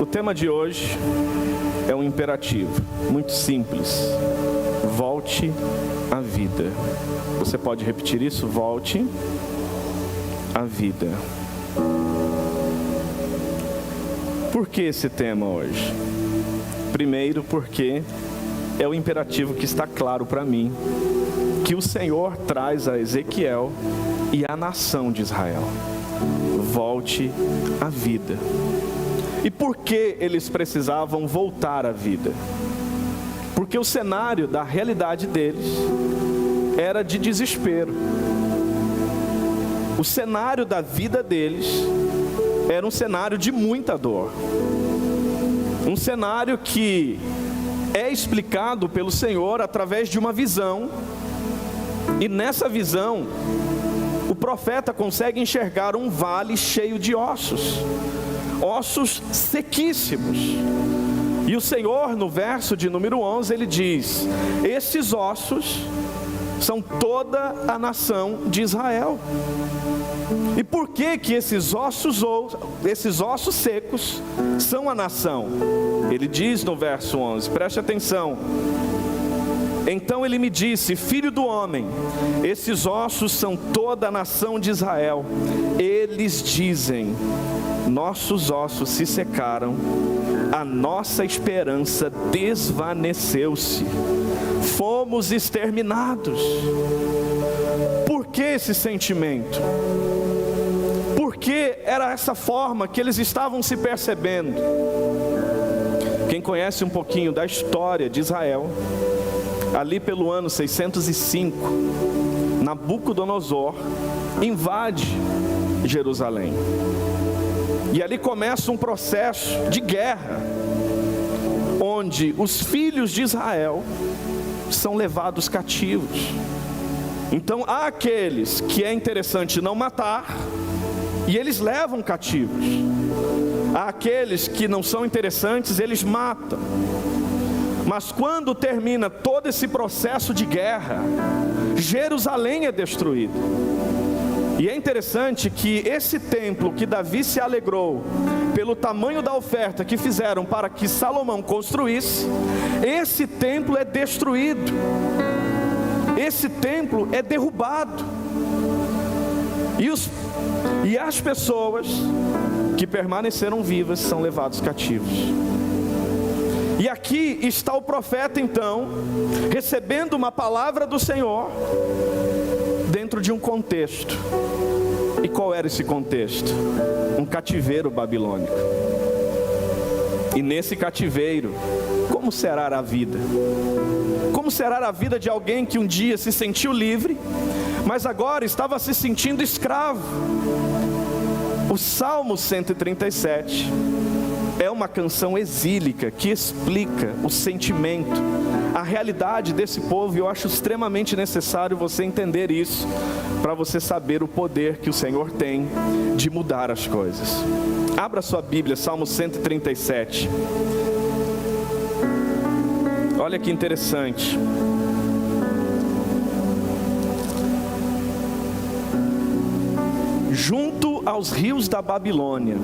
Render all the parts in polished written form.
O tema de hoje é um imperativo, muito simples. Volte à vida. Você pode repetir isso? Volte à vida. Por que esse tema hoje? Primeiro, porque é o imperativo que está claro para mim, que o Senhor traz a Ezequiel e à nação de Israel. Volte à vida. E por que eles precisavam voltar à vida? Porque o cenário da realidade deles era de desespero. O cenário da vida deles era um cenário de muita dor. Um cenário que é explicado pelo Senhor através de uma visão. E nessa visão, o profeta consegue enxergar um vale cheio de ossos. Ossos sequíssimos. E o Senhor, no verso de número 11, ele diz: esses ossos são toda a nação de Israel. E por que que esses ossos secos são a nação? Ele diz no verso 11, preste atenção. Então ele me disse: filho do homem, esses ossos são toda a nação de Israel. Eles dizem: nossos ossos se secaram, a nossa esperança desvaneceu-se, fomos exterminados. Por que esse sentimento? Porque era essa forma que eles estavam se percebendo. Quem conhece um pouquinho da história de Israel, ali pelo ano 605, Nabucodonosor invade Jerusalém. E ali começa um processo de guerra, onde os filhos de Israel são levados cativos. Então há aqueles que é interessante não matar, e eles levam cativos. Há aqueles que não são interessantes, eles matam. Mas quando termina todo esse processo de guerra, Jerusalém é destruída. E é interessante que esse templo que Davi se alegrou pelo tamanho da oferta que fizeram para que Salomão construísse, esse templo é destruído. Esse templo é derrubado. E as pessoas que permaneceram vivas são levados cativos. E aqui está o profeta então, recebendo uma palavra do Senhor, dentro de um contexto. E qual era esse contexto? Um cativeiro babilônico. E nesse cativeiro, como será a vida? Como será a vida de alguém que um dia se sentiu livre, mas agora estava se sentindo escravo? O Salmo 137 é uma canção exílica que explica o sentimento, a realidade desse povo. E eu acho extremamente necessário você entender isso, para você saber o poder que o Senhor tem de mudar as coisas. Abra sua Bíblia, Salmo 137. Olha que interessante. Junto aos rios da Babilônia,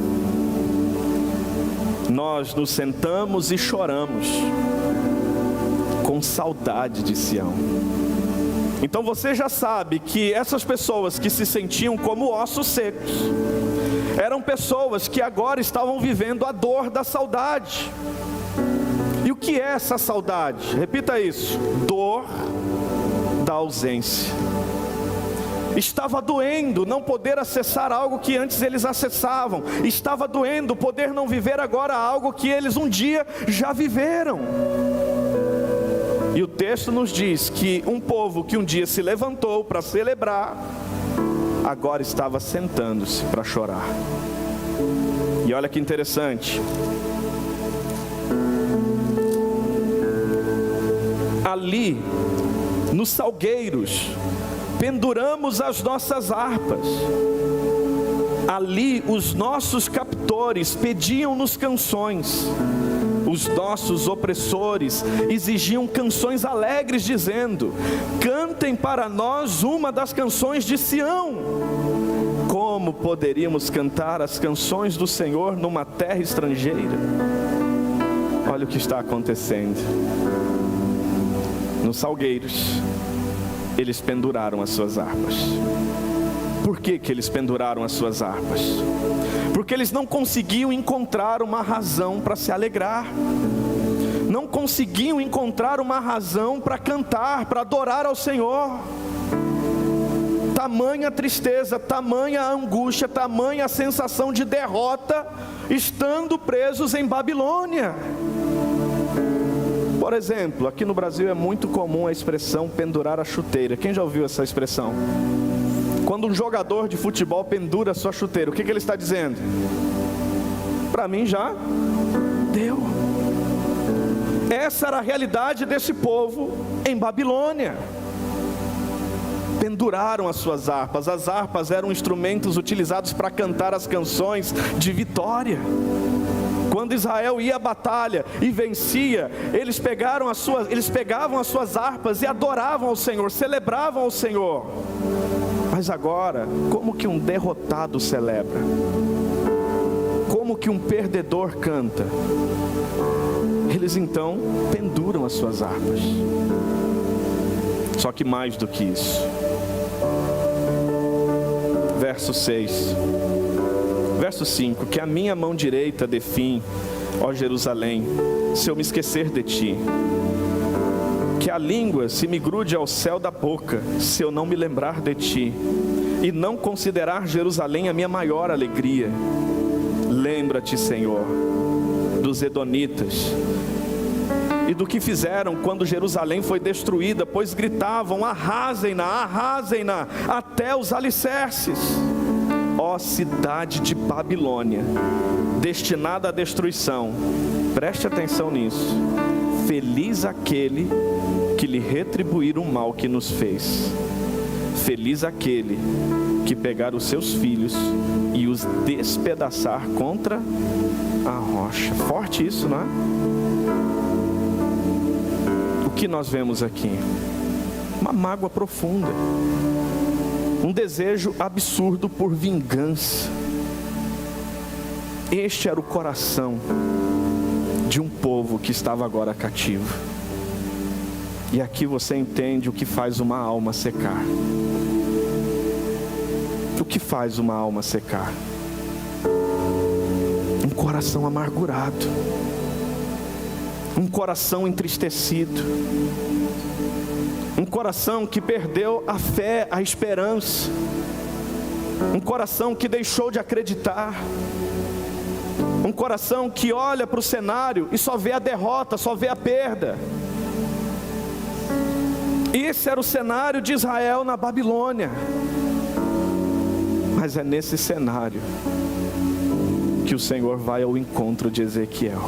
nós nos sentamos e choramos, com saudade de Sião. Então você já sabe que essas pessoas que se sentiam como ossos secos, eram pessoas que agora estavam vivendo a dor da saudade. E o que é essa saudade? Repita isso: dor da ausência. Estava doendo não poder acessar algo que antes eles acessavam. Estava doendo poder não viver agora algo que eles um dia já viveram. E o texto nos diz que um povo que um dia se levantou para celebrar, agora estava sentando-se para chorar. E olha que interessante. Ali, nos salgueiros, penduramos as nossas harpas. Ali os nossos captores pediam-nos canções. Os nossos opressores exigiam canções alegres, dizendo: cantem para nós uma das canções de Sião. Como poderíamos cantar as canções do Senhor numa terra estrangeira? Olha o que está acontecendo. Nos salgueiros, eles penduraram as suas harpas. Por que eles penduraram as suas harpas? Porque eles não conseguiam encontrar uma razão para se alegrar. Não conseguiam encontrar uma razão para cantar, para adorar ao Senhor. Tamanha tristeza, tamanha angústia, tamanha sensação de derrota, estando presos em Babilônia. Por exemplo, aqui no Brasil é muito comum a expressão pendurar a chuteira. Quem já ouviu essa expressão? Quando um jogador de futebol pendura a sua chuteira, o que ele está dizendo? Para mim já deu. Essa era a realidade desse povo em Babilônia. Penduraram as suas harpas. As harpas eram instrumentos utilizados para cantar as canções de vitória. Quando Israel ia à batalha e vencia, eles pegavam as suas harpas e adoravam ao Senhor, celebravam ao Senhor. Mas agora, como que um derrotado celebra? Como que um perdedor canta? Eles então penduram as suas harpas. Só que mais do que isso. Verso 6. Verso 5, que a minha mão direita dê fim, ó Jerusalém, se eu me esquecer de ti. Que a língua se me grude ao céu da boca, se eu não me lembrar de ti, e não considerar Jerusalém a minha maior alegria. Lembra-te, Senhor, dos edonitas, e do que fizeram quando Jerusalém foi destruída, pois gritavam, arrasem-na, arrasem-na, até os alicerces. Ó cidade de Babilônia, destinada à destruição, preste atenção nisso. Feliz aquele que lhe retribuir o mal que nos fez. Feliz aquele que pegar os seus filhos e os despedaçar contra a rocha. Forte isso, não é? O que nós vemos aqui? Uma mágoa profunda. Um desejo absurdo por vingança. Este era o coração de um povo que estava agora cativo. E aqui você entende o que faz uma alma secar. O que faz uma alma secar? Um coração amargurado. Um coração entristecido. Um coração que perdeu a fé, a esperança. Um coração que deixou de acreditar. Um coração que olha para o cenário e só vê a derrota, só vê a perda. Esse era o cenário de Israel na Babilônia. Mas é nesse cenário que o Senhor vai ao encontro de Ezequiel.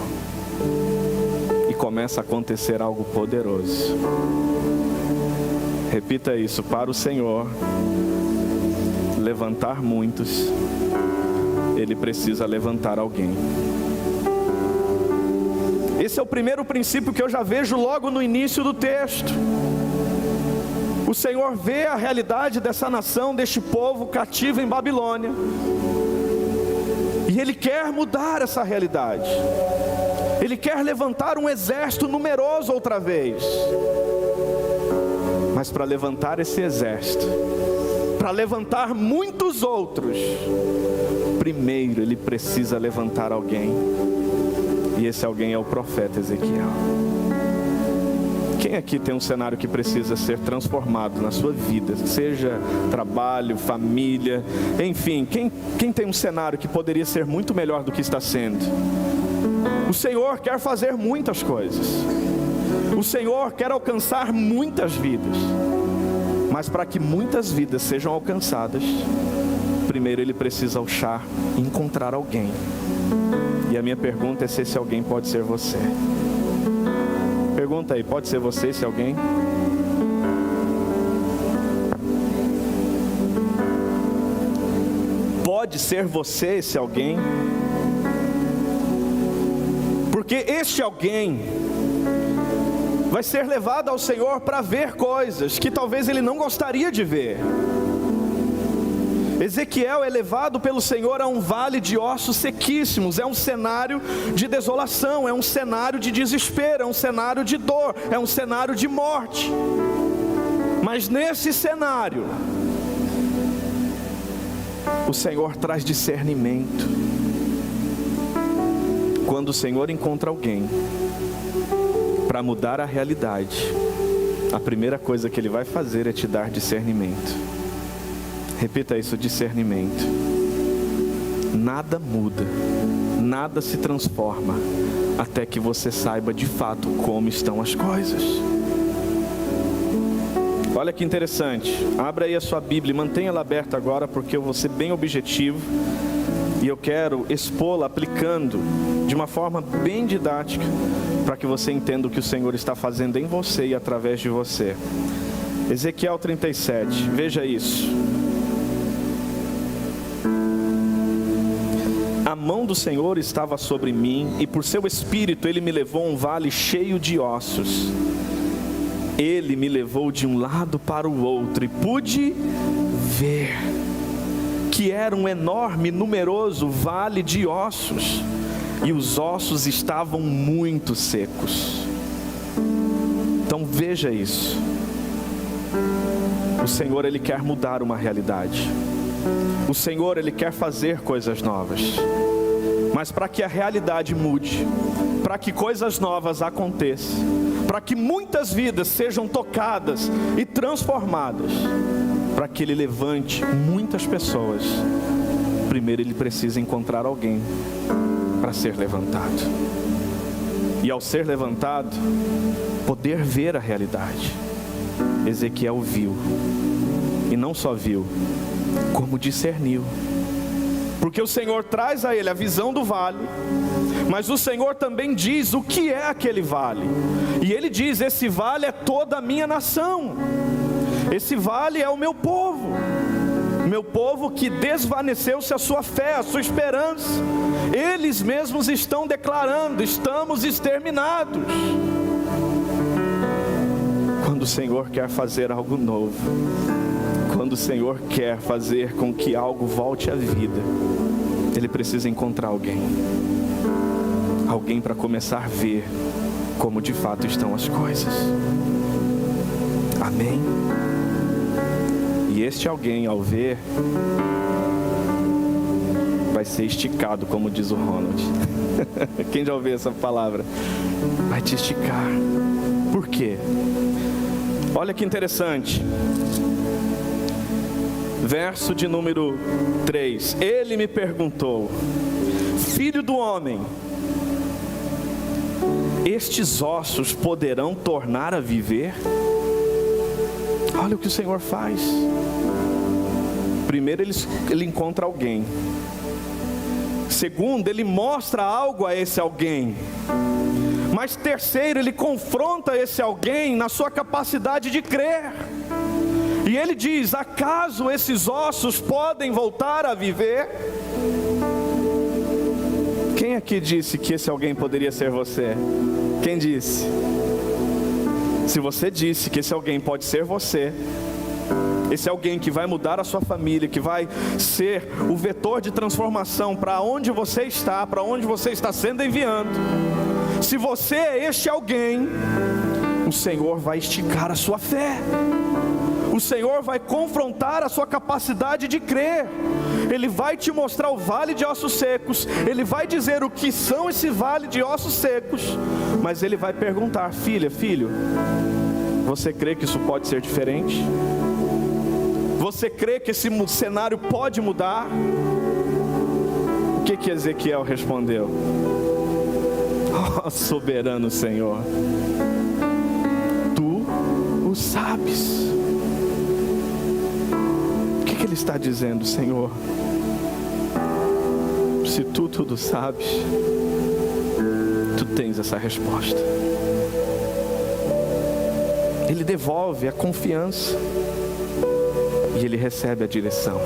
E começa a acontecer algo poderoso. Repita isso: para o Senhor levantar muitos, Ele precisa levantar alguém. Esse é o primeiro princípio que eu já vejo logo no início do texto. O Senhor vê a realidade dessa nação, deste povo cativo em Babilônia, e Ele quer mudar essa realidade. Ele quer levantar um exército numeroso outra vez. Mas para levantar esse exército, para levantar muitos outros, primeiro Ele precisa levantar alguém. E esse alguém é o profeta Ezequiel. Quem aqui tem um cenário que precisa ser transformado na sua vida? Seja trabalho, família, enfim. Quem tem um cenário que poderia ser muito melhor do que está sendo? O Senhor quer fazer muitas coisas. O Senhor quer alcançar muitas vidas. Mas para que muitas vidas sejam alcançadas, primeiro Ele precisa achar e encontrar alguém. E a minha pergunta é se esse alguém pode ser você. Pergunta aí, pode ser você esse alguém? Pode ser você esse alguém? Porque este alguém vai ser levado ao Senhor para ver coisas que talvez Ele não gostaria de ver. Ezequiel é levado pelo Senhor a um vale de ossos sequíssimos. É um cenário de desolação, é um cenário de desespero, é um cenário de dor, é um cenário de morte. Mas nesse cenário, o Senhor traz discernimento. Quando o Senhor encontra alguém para mudar a realidade, a primeira coisa que Ele vai fazer é te dar discernimento. Repita isso: discernimento. Nada muda, nada se transforma, até que você saiba de fato como estão as coisas. Olha que interessante, abra aí a sua Bíblia, mantenha ela aberta agora, porque eu vou ser bem objetivo e eu quero expô-la aplicando de uma forma bem didática, para que você entenda o que o Senhor está fazendo em você e através de você. Ezequiel 37, veja isso. A mão do Senhor estava sobre mim, e por seu espírito Ele me levou a um vale cheio de ossos. Ele me levou de um lado para o outro, e pude ver que era um enorme, numeroso vale de ossos, e os ossos estavam muito secos. Então veja isso. O Senhor, Ele quer mudar uma realidade. O Senhor, Ele quer fazer coisas novas. Mas para que a realidade mude, para que coisas novas aconteçam, para que muitas vidas sejam tocadas e transformadas, para que Ele levante muitas pessoas, primeiro Ele precisa encontrar alguém para ser levantado. E ao ser levantado, poder ver a realidade. Ezequiel viu, e não só viu, como discerniu. Porque o Senhor traz a ele a visão do vale, mas o Senhor também diz o que é aquele vale. E Ele diz: esse vale é toda a minha nação. Esse vale é o meu povo. Meu povo que desvaneceu-se a sua fé, a sua esperança. Eles mesmos estão declarando: estamos exterminados. Quando o Senhor quer fazer algo novo, quando o Senhor quer fazer com que algo volte à vida, Ele precisa encontrar alguém para começar a ver como de fato estão as coisas. Amém? E este alguém, ao ver, vai ser esticado, como diz o Ronald. Quem já ouviu essa palavra? Vai te esticar. Por quê? Olha que interessante. Verso de número 3. Ele me perguntou: filho do homem, estes ossos poderão tornar a viver? Olha o que o Senhor faz. Primeiro ele encontra alguém. Segundo, Ele mostra algo a esse alguém. Mas terceiro, Ele confronta esse alguém na sua capacidade de crer. E Ele diz: acaso esses ossos podem voltar a viver? Quem aqui disse que esse alguém poderia ser você? Quem disse? Se você disse que esse alguém pode ser você, esse alguém que vai mudar a sua família, que vai ser o vetor de transformação para onde você está, para onde você está sendo enviado, se você é este alguém, o Senhor vai esticar a sua fé. O Senhor vai confrontar a sua capacidade de crer. Ele vai te mostrar o vale de ossos secos. Ele vai dizer o que são esse vale de ossos secos. Mas Ele vai perguntar: filha, filho, você crê que isso pode ser diferente? Você crê que esse cenário pode mudar? O que Ezequiel respondeu? Oh, soberano Senhor, Tu o sabes. O que Ele está dizendo? Senhor, se Tu tudo sabes, Tu tens essa resposta. Ele devolve a confiança e ele recebe a direção.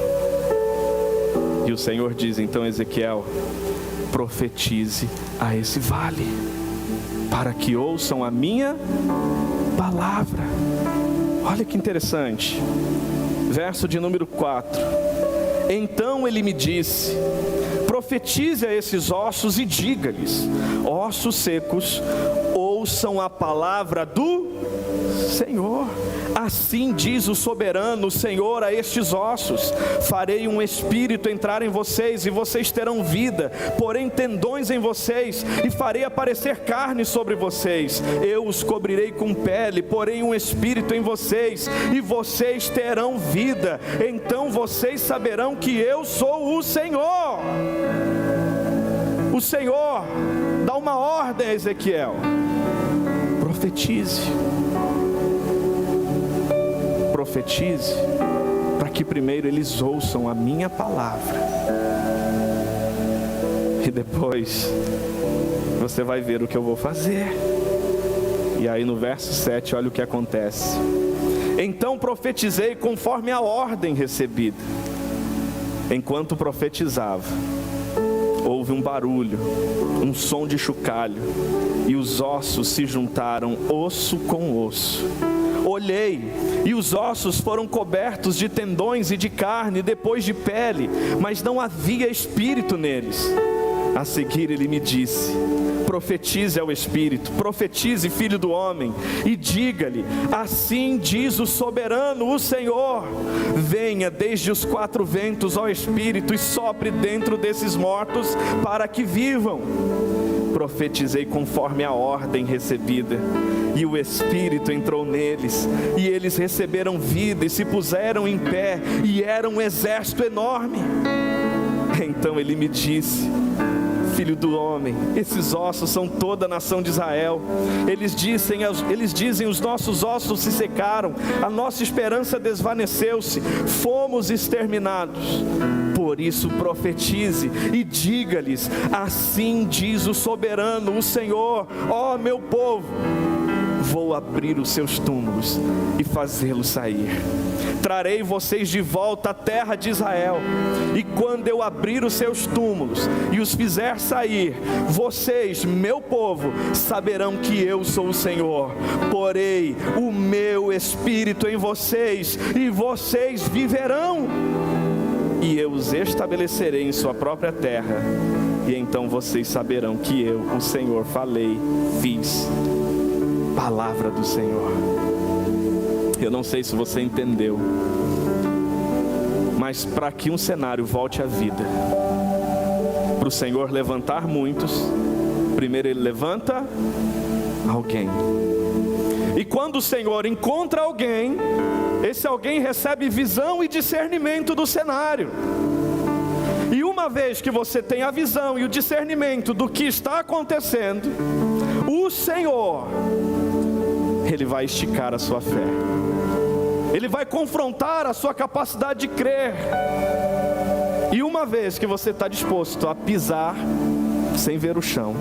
E o Senhor diz então: Ezequiel, profetize a esse vale, para que ouçam a minha palavra. Olha que interessante. Verso de número 4. Então ele me disse: profetize a esses ossos e diga-lhes: ossos secos, ouçam a palavra do Senhor. Assim diz o soberano Senhor a estes ossos: farei um espírito entrar em vocês e vocês terão vida, porém tendões em vocês, e farei aparecer carne sobre vocês. Eu os cobrirei com pele, porém um espírito em vocês, e vocês terão vida. Então vocês saberão que eu sou o Senhor. O Senhor dá uma ordem a Ezequiel: profetize. Profetize, para que primeiro eles ouçam a minha palavra, e depois você vai ver o que eu vou fazer. E aí no verso 7, olha o que acontece: então profetizei conforme a ordem recebida. Enquanto profetizava, houve um barulho, um som de chocalho, e os ossos se juntaram osso com osso. Olhei, e os ossos foram cobertos de tendões e de carne, depois de pele, mas não havia espírito neles. A seguir ele me disse: profetize ao espírito, profetize, filho do homem, e diga-lhe: assim diz o soberano, o Senhor: venha desde os 4 ventos, ó espírito, e sopre dentro desses mortos, para que vivam. Profetizei conforme a ordem recebida, e o Espírito entrou neles, e eles receberam vida e se puseram em pé, e era um exército enorme. Então ele me disse: filho do homem, esses ossos são toda a nação de Israel. Eles dizem: os nossos ossos se secaram, a nossa esperança desvaneceu-se, fomos exterminados. Por isso profetize e diga-lhes: assim diz o soberano, o Senhor: ó meu povo, vou abrir os seus túmulos e fazê-los sair. Trarei vocês de volta à terra de Israel, e quando eu abrir os seus túmulos e os fizer sair, vocês, meu povo, saberão que eu sou o Senhor. Porei o meu espírito em vocês, e vocês viverão, e eu os estabelecerei em sua própria terra, e então vocês saberão que eu, o Senhor, falei, fiz. Palavra do Senhor. Eu não sei se você entendeu, mas para que um cenário volte à vida, para o Senhor levantar muitos, primeiro Ele levanta alguém. E quando o Senhor encontra alguém, esse alguém recebe visão e discernimento do cenário. E uma vez que você tem a visão e o discernimento do que está acontecendo, o Senhor, Ele vai esticar a sua fé, Ele vai confrontar a sua capacidade de crer. E uma vez que você está disposto a pisar sem ver o chão,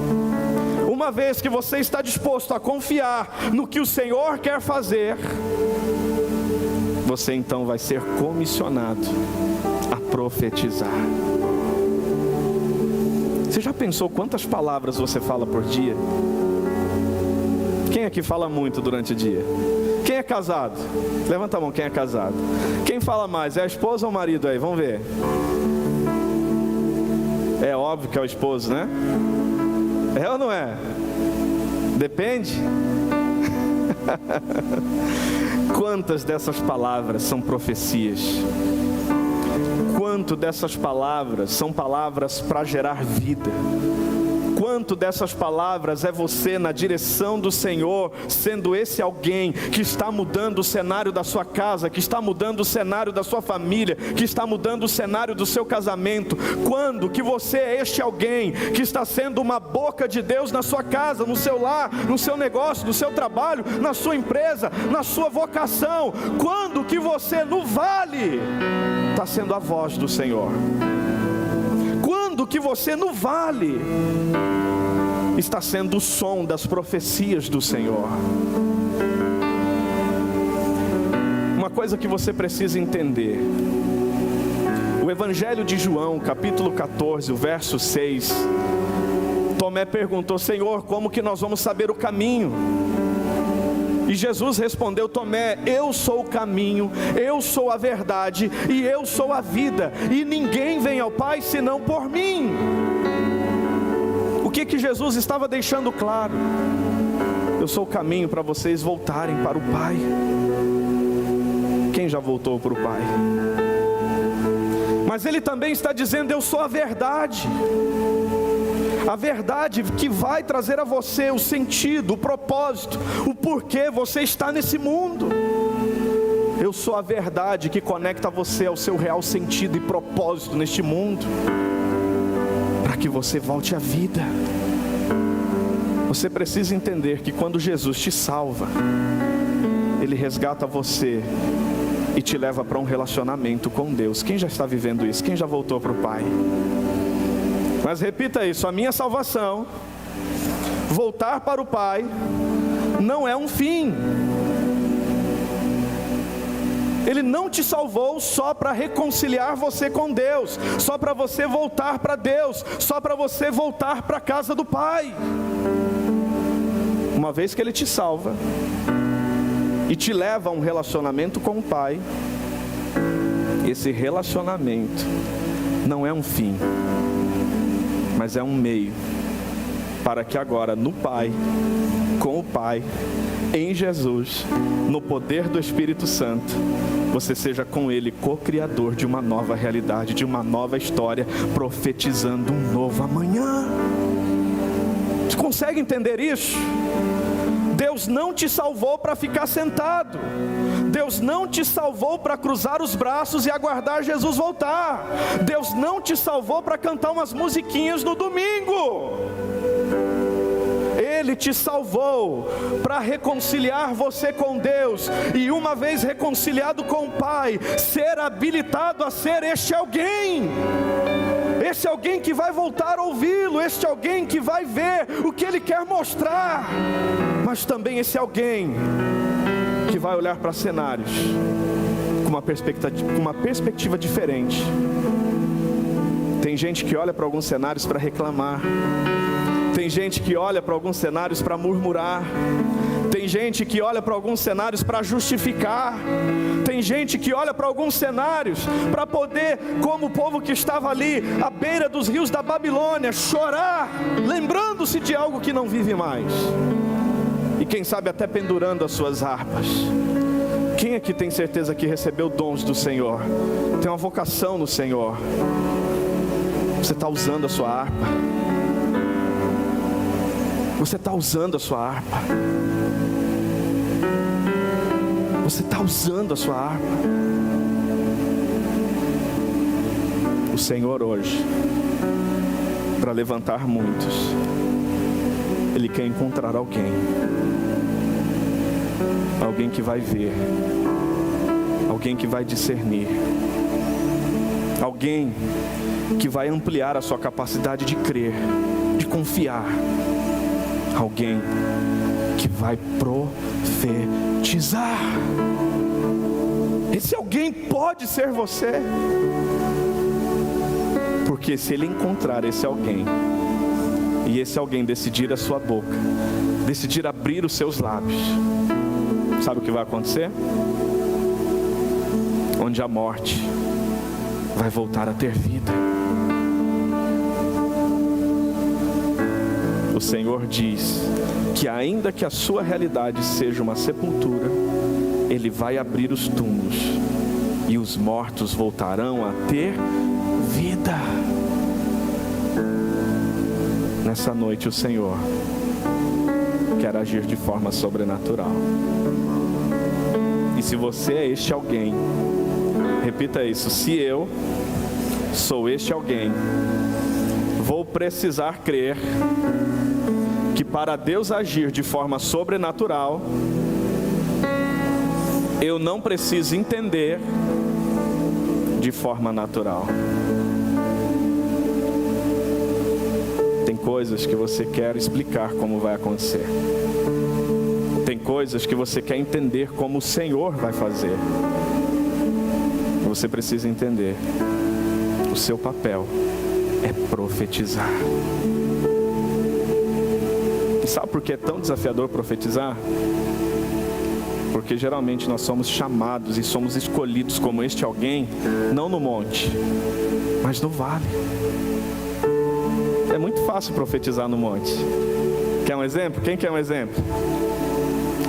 uma vez que você está disposto a confiar no que o Senhor quer fazer, você então vai ser comissionado a profetizar. Você já pensou quantas palavras você fala por dia? Quem aqui fala muito durante o dia? Quem é casado? Levanta a mão, quem é casado. Quem fala mais? É a esposa ou o marido aí? Vamos ver. É óbvio que é o esposo, né? É ou não é? Depende. Quantas dessas palavras são profecias? Quanto dessas palavras são palavras para gerar vida? Quanto dessas palavras é você na direção do Senhor, sendo esse alguém que está mudando o cenário da sua casa, que está mudando o cenário da sua família, que está mudando o cenário do seu casamento? Quando que você é este alguém que está sendo uma boca de Deus na sua casa, no seu lar, no seu negócio, no seu trabalho, na sua empresa, na sua vocação? Quando que você no vale está sendo a voz do Senhor? Quando que você no vale está sendo o som das profecias do Senhor? Uma coisa que você precisa entender: o Evangelho de João, capítulo 14, o verso 6, Tomé perguntou: Senhor, como que nós vamos saber o caminho? E Jesus respondeu: Tomé, eu sou o caminho, eu sou a verdade e eu sou a vida, e ninguém vem ao Pai senão por mim. O que Jesus estava deixando claro? Eu sou o caminho para vocês voltarem para o Pai. Quem já voltou para o Pai? Mas Ele também está dizendo: eu sou a verdade. A verdade que vai trazer a você o sentido, o propósito, o porquê você está nesse mundo. Eu sou a verdade que conecta você ao seu real sentido e propósito neste mundo, para que você volte à vida. Você precisa entender que quando Jesus te salva, Ele resgata você e te leva para um relacionamento com Deus. Quem já está vivendo isso? Quem já voltou para o Pai? Mas repita isso: a minha salvação, voltar para o Pai, não é um fim. Ele não te salvou só para reconciliar você com Deus, só para você voltar para Deus, só para você voltar para a casa do Pai. Uma vez que Ele te salva e te leva a um relacionamento com o Pai, esse relacionamento não é um fim, mas é um meio para que agora no Pai, com o Pai, em Jesus, no poder do Espírito Santo, você seja com Ele co-criador de uma nova realidade, de uma nova história, profetizando um novo amanhã. Você consegue entender isso? Deus não te salvou para ficar sentado. Deus não te salvou para cruzar os braços e aguardar Jesus voltar. Deus não te salvou para cantar umas musiquinhas no domingo. Ele te salvou para reconciliar você com Deus, e uma vez reconciliado com o Pai, ser habilitado a ser este alguém. Esse alguém que vai voltar a ouvi-lo, este alguém que vai ver o que Ele quer mostrar, mas também esse alguém que vai olhar para cenários com uma perspectiva diferente. Tem gente que olha para alguns cenários para reclamar. Tem gente que olha para alguns cenários para murmurar. Tem gente que olha para alguns cenários para justificar. Tem gente que olha para alguns cenários para poder, como o povo que estava ali à beira dos rios da Babilônia, chorar, lembrando-se de algo que não vive mais. E quem sabe até pendurando as suas harpas. Quem aqui tem certeza que recebeu dons do Senhor? Tem uma vocação no Senhor. Você está usando a sua harpa? Você está usando a sua harpa? Você está usando a sua harpa? O Senhor hoje, para levantar muitos, Ele quer encontrar alguém que vai ver, alguém que vai discernir, alguém que vai ampliar a sua capacidade de crer, de confiar, alguém que vai profetizar. Esse alguém pode ser você, porque se Ele encontrar esse alguém, e esse alguém decidir a sua boca, decidir abrir os seus lábios, sabe o que vai acontecer? Onde a morte vai voltar a ter vida. O Senhor diz que ainda que a sua realidade seja uma sepultura, Ele vai abrir os túmulos e os mortos voltarão a ter vida. Nessa noite o Senhor quer agir de forma sobrenatural. E se você é este alguém, repita isso: se eu sou este alguém, vou precisar crer que para Deus agir de forma sobrenatural, eu não preciso entender de forma natural. Tem coisas que você quer explicar como vai acontecer. Tem coisas que você quer entender como o Senhor vai fazer. Você precisa entender: o seu papel é profetizar. E sabe por que é tão desafiador profetizar? Porque geralmente nós somos chamados e somos escolhidos como este alguém, não no monte, mas no vale. É muito fácil profetizar no monte. Quer um exemplo? Quem quer um exemplo?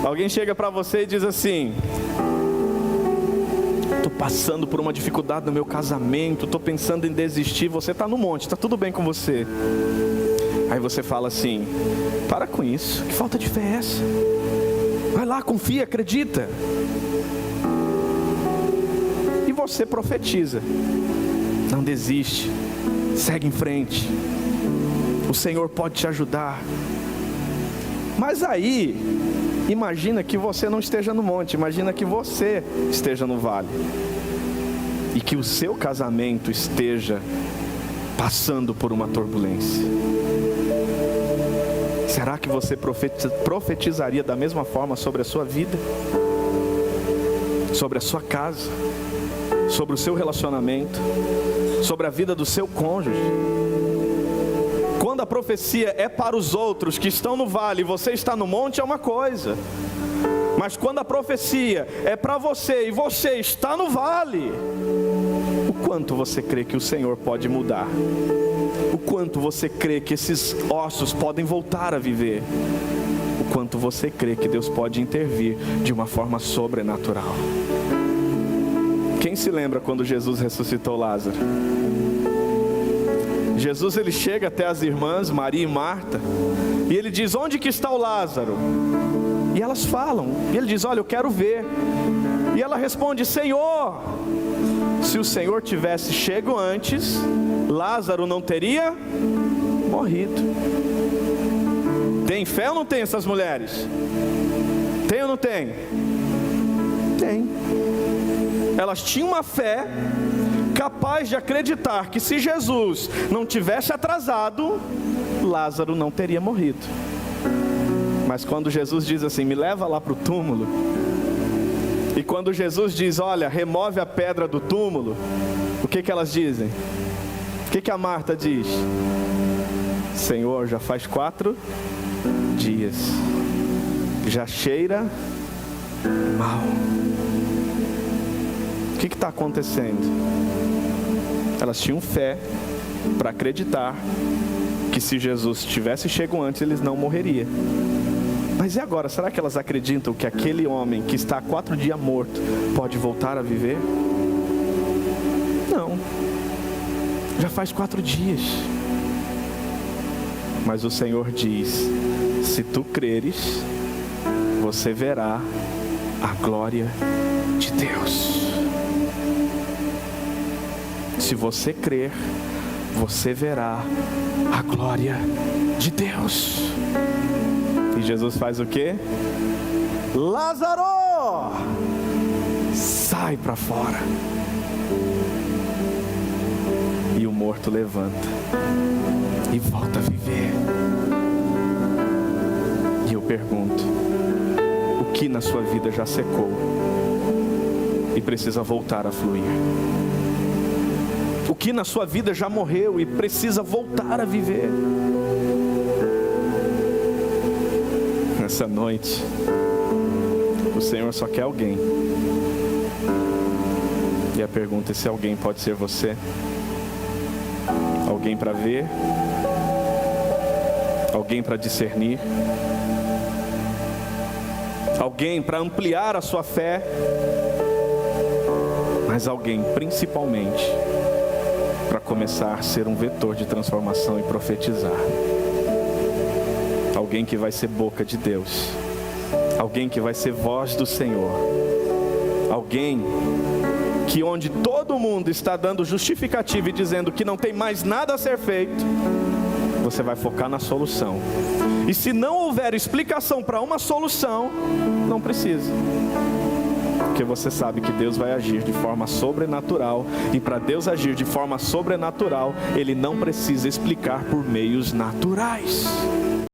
Alguém chega para você e diz assim: estou passando por uma dificuldade no meu casamento, estou pensando em desistir. Você está no monte, está tudo bem com você. Aí você fala assim: para com isso, que falta de fé é essa? Vai lá, confia, acredita. E você profetiza: não desiste, segue em frente, o Senhor pode te ajudar. Mas aí, imagina que você não esteja no monte, imagina que você esteja no vale, e que o seu casamento esteja passando por uma turbulência. Será que você profetizaria da mesma forma sobre a sua vida? Sobre a sua casa? Sobre o seu relacionamento? Sobre a vida do seu cônjuge? Quando a profecia é para os outros que estão no vale e você está no monte, é uma coisa. Mas quando a profecia é para você e você está no vale, o quanto você crê que o Senhor pode mudar? O quanto você crê que esses ossos podem voltar a viver? O quanto você crê que Deus pode intervir de uma forma sobrenatural? Quem se lembra quando Jesus ressuscitou Lázaro? Jesus, ele chega até as irmãs Maria e Marta e ele diz: onde que está o Lázaro? E elas falam, e ele diz: olha, eu quero ver. E ela responde: Senhor, se o Senhor tivesse chego antes, Lázaro não teria morrido. Tem fé ou não tem essas mulheres? Tem ou não tem? Tem. Elas tinham uma fé capaz de acreditar que se Jesus não tivesse atrasado, Lázaro não teria morrido. Mas quando Jesus diz assim: me leva lá para o túmulo, e quando Jesus diz: olha, remove a pedra do túmulo, o que elas dizem? O que a Marta diz? Senhor, já faz 4 dias, já cheira mal. O que está acontecendo? Elas tinham fé para acreditar que se Jesus tivesse chego antes, eles não morreriam. Mas e agora? Será que elas acreditam que aquele homem que está há 4 dias morto pode voltar a viver? Não. Já faz 4 dias. Mas o Senhor diz: se tu creres, você verá a glória de Deus. Se você crer, você verá a glória de Deus. E Jesus faz o quê? Lázaro, sai para fora. E o morto levanta e volta a viver. E eu pergunto: o que na sua vida já secou e precisa voltar a fluir? O que na sua vida já morreu e precisa voltar a viver? Nessa noite, o Senhor só quer alguém. E a pergunta é: se alguém pode ser você? Alguém para ver? Alguém para discernir? Alguém para ampliar a sua fé? Mas alguém principalmente para começar a ser um vetor de transformação e profetizar. Alguém que vai ser boca de Deus. Alguém que vai ser voz do Senhor. Alguém que onde todo mundo está dando justificativa e dizendo que não tem mais nada a ser feito, você vai focar na solução. E se não houver explicação para uma solução, não precisa. Porque você sabe que Deus vai agir de forma sobrenatural. E para Deus agir de forma sobrenatural, Ele não precisa explicar por meios naturais.